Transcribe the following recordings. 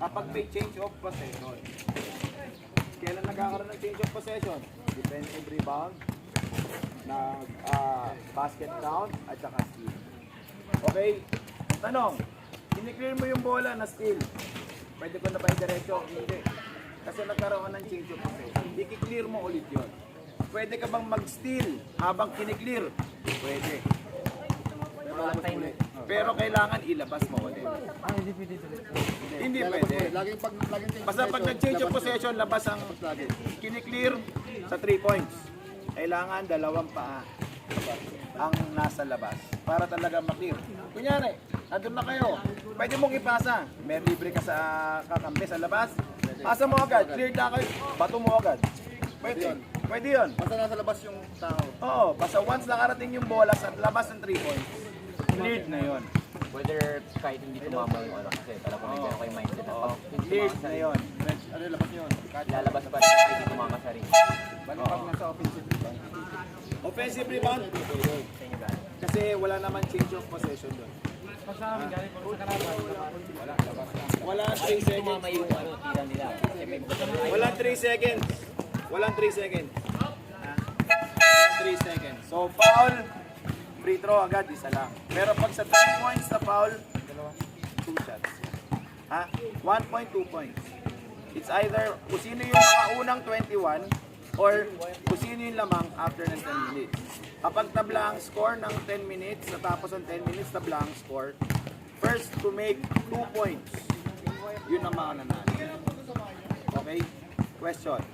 kapag may change of possession. Kailan nagkakaroon ng change of possession? Defensive rebound, basket count, at saka steal. Okay? Tanong, kiniklear mo yung bola na steal. Pwede ko na ba i-diretso? Hindi. Kasi nagkaroon ng change of possession. I-clear mo ulit yun. Pwede ka bang mag-steal habang kiniklear? Pwede. Pero kailangan ilabas mo ulit. Hindi pwede. Basta pag nag-change of possession, labas ang kiniklear sa 3 points. Kailangan 2 paa ang nasa labas para talaga maklear. Kunyari, nandun na kayo. Pwede mong ipasa. May libre ka sa kakampi sa labas. Pasa mo agad. Clear na kayo. Bato mo agad. Pwede. Pwede yun. Basta nasa labas yung tao. Oo. Basta once nakarating yung bola sa labas ng 3 points, cleared na yun. Whether kahit hindi tumama yung ano kasi talagang may gano'n kayo mindset na pag Cleared na yun. Ano yung labas yun? lalabas pa rin kahit hindi tumama sa ring. Balik pag nasa offensive rebound. Offensive rebound. Kasi wala naman change of possession doon. Wala 3 seconds. Tumama yung ano, tira nila. Kasi may Wala 3 seconds. Walang 3 seconds. 3 seconds. So foul, free throw agad, isa lang. Pero pag sa 3 points na foul, 2 shots. Ha? 1 point, 2 points. It's either kung sino yung nakaunang 21 or kung sino yung lamang after ng 10 minutes. Kapag tabla ang score ng 10 minutes, natapos ang 10 minutes, tabla ang score, first to make 2 points, yun ang mga nanalo. Okay? Question.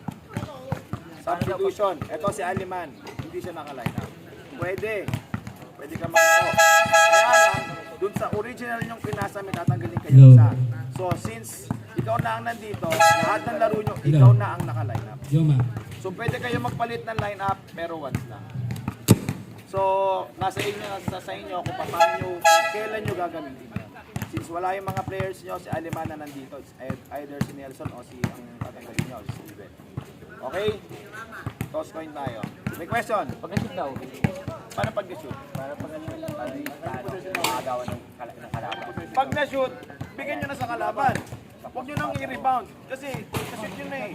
Substitution. Ito si Aliman. Hindi siya naka-line up. Pwede. Pwede ka mag-o. Kaya lang, dun sa original yung pinasa, may tatanggalin kayo isa. So, since ikaw na ang nandito, lahat ng laro nyo, ikaw na ang naka-line up. So, pwede kayo magpalit ng line up, pero once lang. So, nasa inyo kung paano nyo, kailan nyo gagamitin yan. Since wala yung mga players nyo, si Aliman na nandito, it's either si Nelson o si ang tatanggalin nyo, si Steven. Okay? Toss coin tayo. May question? Pag nashoot daw, Paano pag na-shoot? para pag nashoot, makagawa ng kalaban. Pag na-shoot, bigyan nyo na sa kalaban. Huwag nyo nang i-rebound. Kasi, na-shoot yun na eh.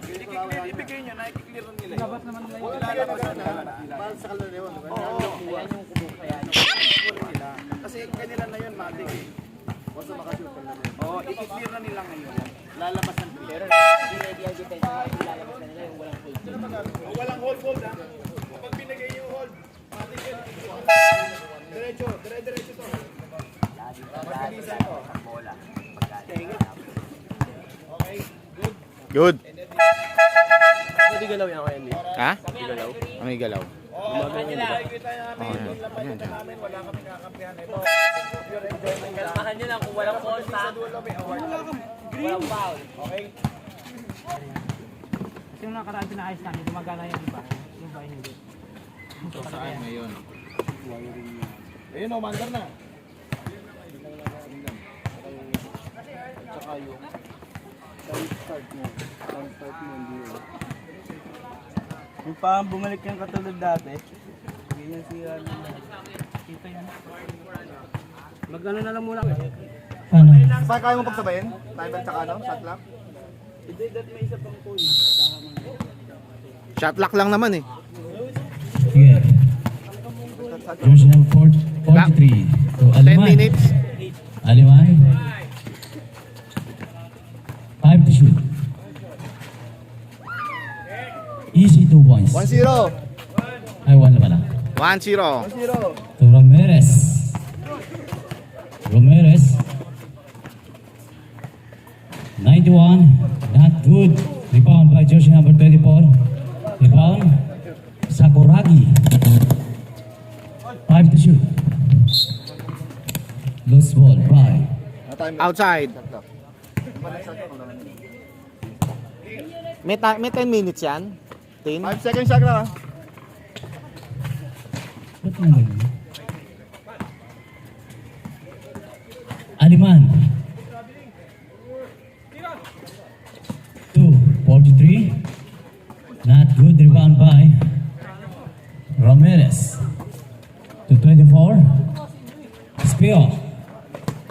I-clear, ibigay nyo na, i-clear nila yun. Huwag ilalabas na nila. Para sa kanila yun. Oo. Ayan yung kubok, ayan. Nila. Kasi kanila na yun, matik eh. Basta makashoot ka na yun. Oo, i-clear na nila ngayon. Lalabas ng clear. Pero hindi ready ang defense, ilalabas na nila yung walang full team. Walang hold ha. Kapag binigay yung hold, matik yun. Diretso, dire-diretso to. Mabilisan ko. Ang bola. Okay, good. Good. Hindi galaw yan kayo, hindi. Ha? May galaw. Kita namin, yung laban na namin, wala kami kakampihan. Ito, pure enjoyment lang. Kalmahan nyo lang kung walang falls ha. Sa dulo may award. Walang foul. Okay? Yung nakaraan pinaayos namin, gumagana yung iba. Yung iba hindi. So, saan ngayon? Ayun o, mandar na. Tsaka yung start mo. Start mo, hindi yun. Yung parang bumalik yung katulad dati. Ganyan siya. Kita yun. Mag-ano na lang muna kayo. Saan kaya mo pagsabayin? Timer tsaka ano? Shot clock? Hindi, that may isa pang phone. Shot lock lang naman eh. Here, jersey number 43 to 10 Aliman. minutes. Aliman. 5 to shoot. Easy 2 points. 1-0. Ay, 1 na pala. 1-0. 1-0. To Ramirez. Ramirez. 91. Not good. Rebound by jersey number 24. Rebound. Sakuragi. 5 to shoot. Loose ball. 5. Outside. Shot clock. May 10 minutes yan. 10. 5 seconds shot clock. Ba't naman yun? Aliman. 2-43. Not good. Rebound by Ramirez. To 24. Spill.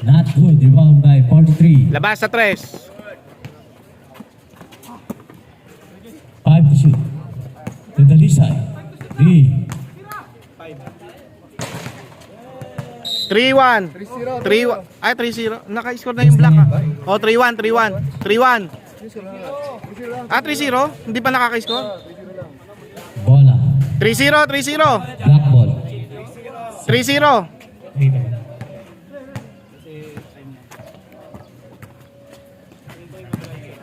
Not good. Rebound by 43. Labas sa 3. 5 to shoot. To the left side. 3. 3-1. 3-1. Ay, 3-0. Naka-score na yung black ah. Oh, 3-1, 3-1. 3-1. Ah, 3-0? Hindi pa nakaka-score? Bola. 3-0, 3-0. Black ball. 3-0.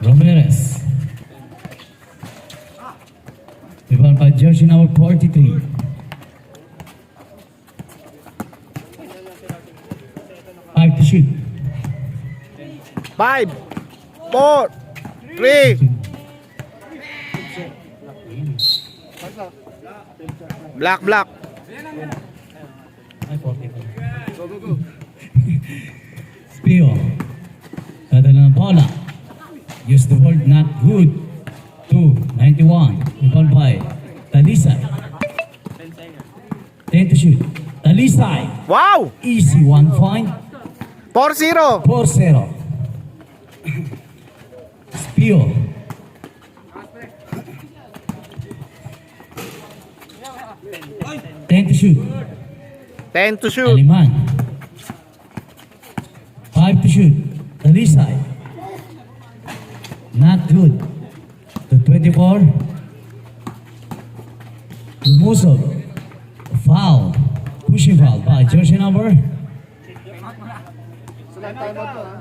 Ramirez. Rebound by jersey number 43. Five to shoot. 5, 4, 3. Black, black. Spio. Dadala ng bola. Use the word not good. 2-91. Rebound by Talisay. 10 to shoot. Talisay. Wow! Easy 1 point. 4-0. 4-0. Spio. Ten to shoot. 10 to shoot. Aliman. 5 to shoot. Talisay. Not good. To 24. Lumusog. Foul. Pushing foul by jersey number.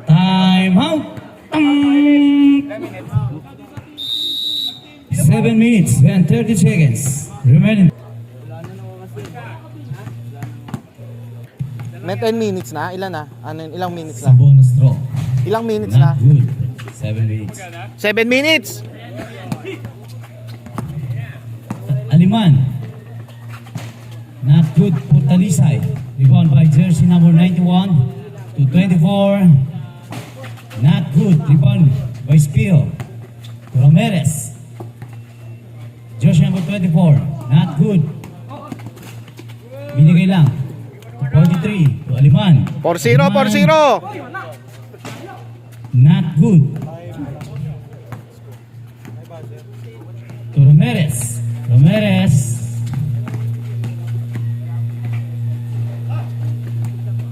Time out. 7 minutes and 30 seconds remaining. May 10 minutes na. Ilan na? Ano yun? Ilang minutes Sa na? bonus draw. Ilang minutes na? Not good. 7 minutes. 7 minutes. Aliman. Not good for Talisay. Rebound by jersey number 91 to 24. Not good. Rebound by Spio. To Ramirez. Jersey number 24. Not good. Binigay lang. To 43. To Aliman. 4-0, Aliman. 4-0. Not good. To Ramirez. Ramirez.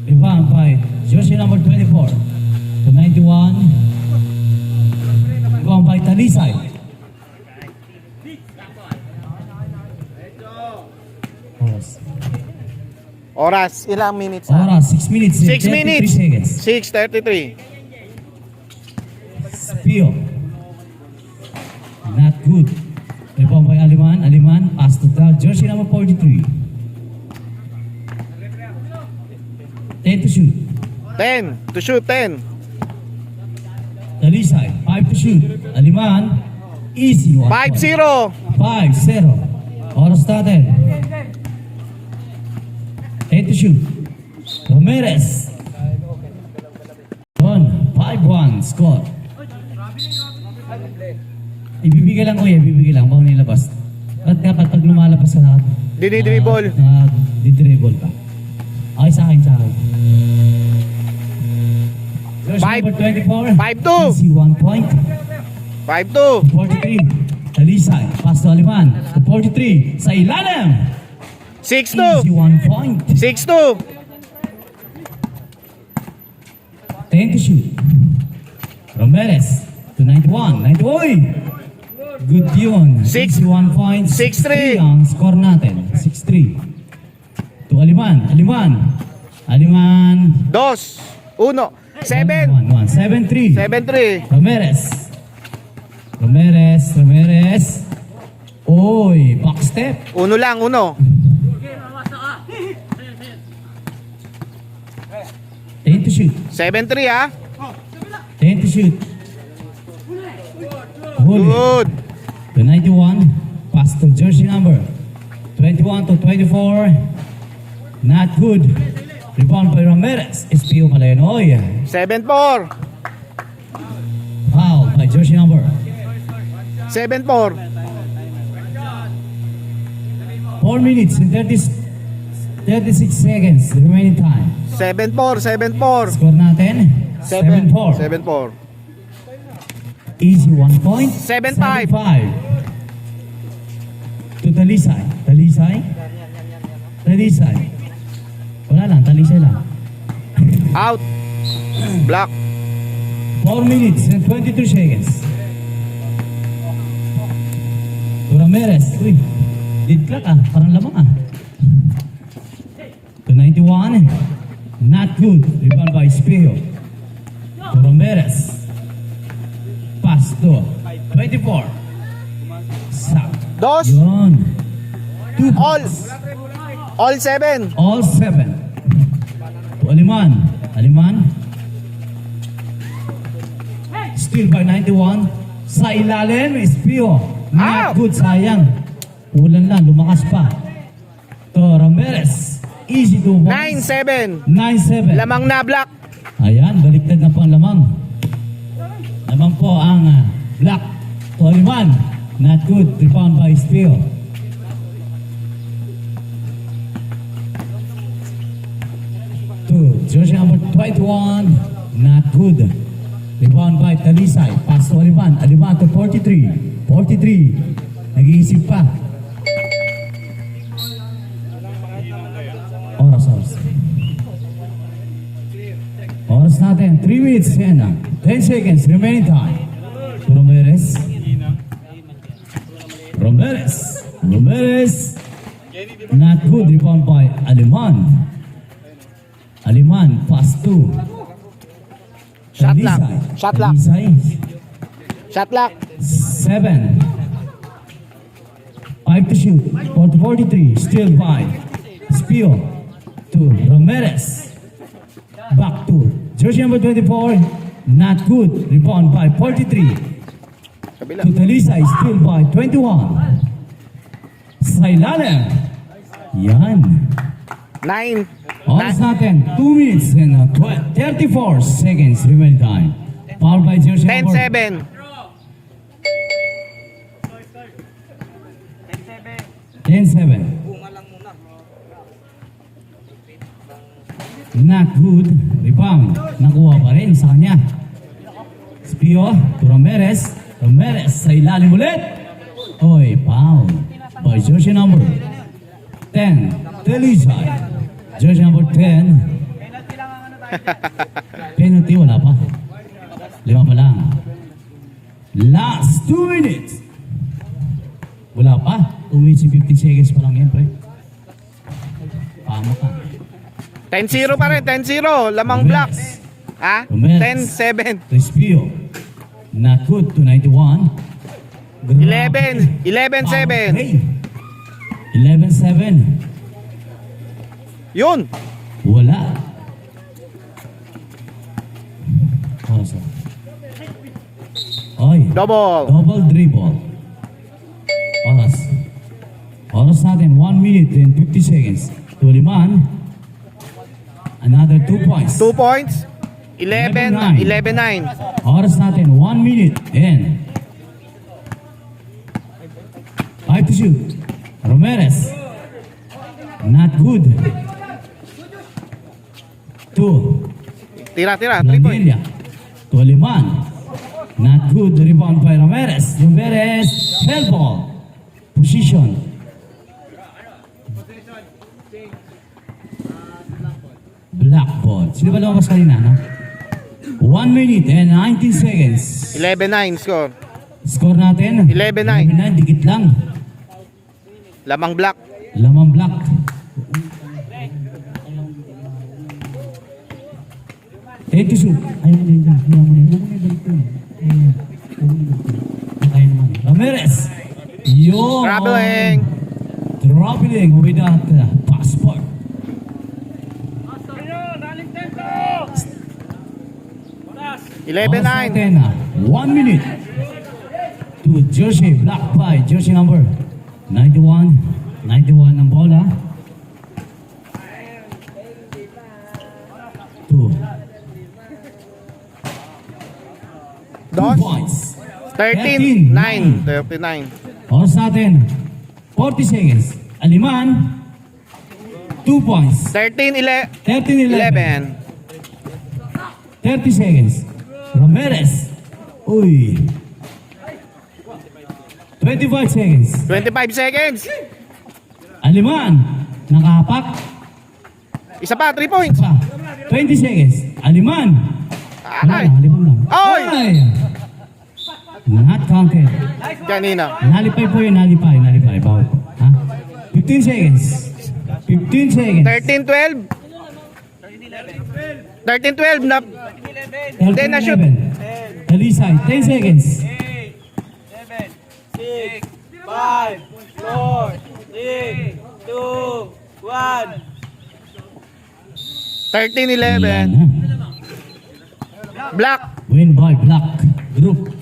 Rebound by jersey number 24 to 91. Rebound by Talisay. Oras. Ilang minutes na? Oras 6 minutes. 6 and 33 minutes. seconds. 6:33. Spio. Not good. Rebound by Aliman. Aliman. Pass to the jersey number 43. 10 to shoot. 10 to shoot, 10. Talisay. 5 to shoot. Aliman. Easy 1 point. 5-0. 5-0. Oras started. 10 to shoot. Ramirez. 5-1 score. Ibibigay lang kuya, ibibigay lang bago nilabas. Ba't dapat pag lumalabas ka na Dinidribble. didribble ka? Okay, sa akin, sa akin. Jersey Five. number 24. 5-2. Easy 1 point. 5-2. 43. Talisay. Pass to Aliman. To 43. Sa ilalim. 6-2. Easy 1 point. 6-2. 10 to shoot. Ramirez to 91. 90. Oy! Good yun. Six- 61 points. 6-3. ang score natin. 6-3. To Aliman. Aliman. Aliman. 2. 1. 7. 1-1. 7-3. 7-3. Ramirez. Ramirez. Ramirez. Oy! Back step. 1 lang, 1. 10 to shoot. 7-3 ah. 10 to shoot. Huli. Good. To 91. Pass to jersey number 21 to 24. Not good. Rebound by Ramirez. SPO pala yun. Oy. 7-4. Foul by jersey number 7-4. 4 minutes and 30 36 seconds remaining time. 7-4, 7-4. Score natin, 7-4. 7-4. Easy 1 point. 7-5. 7-5. To Talisay. Talisay. Talisay. Wala lang, Talisay lang. Out. Block. 4 minutes and 22 seconds. To Ramirez. Uy, lead clock ah. Parang lamang ah. To 91. Not good. Rebound by Espejo. To Ramirez. Pass to 24. Stop. Dos. Yun. 2 All. All 7. All 7. To Aliman. Aliman. Still by 91. Sa ilalim, Espio. Not Out. good, sayang. Ulan lang, lumakas pa. To Ramirez. Easy 2 points. 9-7. 9-7. Lamang na block. Ayan, baliktad na po ang lamang. Lamang po ang block. To Aliman. Not good. Rebound by Espio. To jersey number 21. Not good. Rebound by Talisay. Pass to Aliman. Aliman to 43. 43. Nag-iisip pa. Oras. Oras natin. 3 minutes and 10 seconds remaining time. To Ramirez. Ramirez. Not good. Rebound by Aliman. Aliman. Pass to Shot lock. Talisay. Shot lock. Talisay. Shot lock. 7. 5 to shoot. 43. Still 5. Spio to Ramirez. Back to jersey number 24. Not good. Rebound by 43. Kabila. To Talisay. Still by 21. Sa ilalim. Yan. 9. Oras natin. 2 minutes and 34 seconds remaining time. Foul by jersey number 10-7. 10-7. Not good. Rebound. Nakuha pa rin sa kanya. Spio to Ramirez. Ramirez sa ilalim ulit. Oy, foul. By jersey number 10. Talisay. Jersey number 10. Penalty, wala pa. 5 pa lang. Last 2 minutes. Wala pa. 2 minutes and 15 seconds pa lang yan, pre. Pama ka. 10-0 pa rin. 10-0. Lamang block. Ha? Ramirez. 10-7. Respiro. Not good to 91. 11. 11-7. 11-7. Yun. Wala. Oras na. Oy. Double. Double dribble. Oras. Oras natin. 1 minute and 50 seconds. To Liman. Another 2 points. 2 points. 11-9. Oras natin. 1 minute and 5 to shoot. Ramirez. Not good. 2. Tira. 3 points. Langilla. To Liman. Not good. Rebound by Ramirez. Ramirez. Hell ball. Position. Black ball. Sino ba lumabas kanina, no? 1 minute and 19 seconds. 11-9 score. Score natin. 11-9. 11-9. Dikit lang. Lamang block. Lamang black. Take to shoot. Ayaw mo na yun. Ramirez. Yo. Traveling. Traveling without passport. Oras 11-9. natin, 1 minute. To jersey. Black by jersey number 91. 91 ang bola. 2 Dos. points. 13-9. 39. Oras natin, 40 seconds. Aliman. 2 points. 13-11. 13-11. 30 seconds. Ramirez. Uy. 25 seconds. 25 seconds. Aliman. Nakahapak. Isa pa, 3 points. Pa. 20 seconds. Aliman. Wala Ay. lang, aliman lang. Oy! Ay! Not counted. Kanina. Nalipay po yun, nalipay. Bawal po. Ha? 15 seconds. 15 seconds. 13-12. 13-12 na. Hindi, na-shoot. 11. Alisay, 10 seconds. 6, 5, 4, 3, 2, 1. 13-11. Yan, ha? Black. Win by Black Group.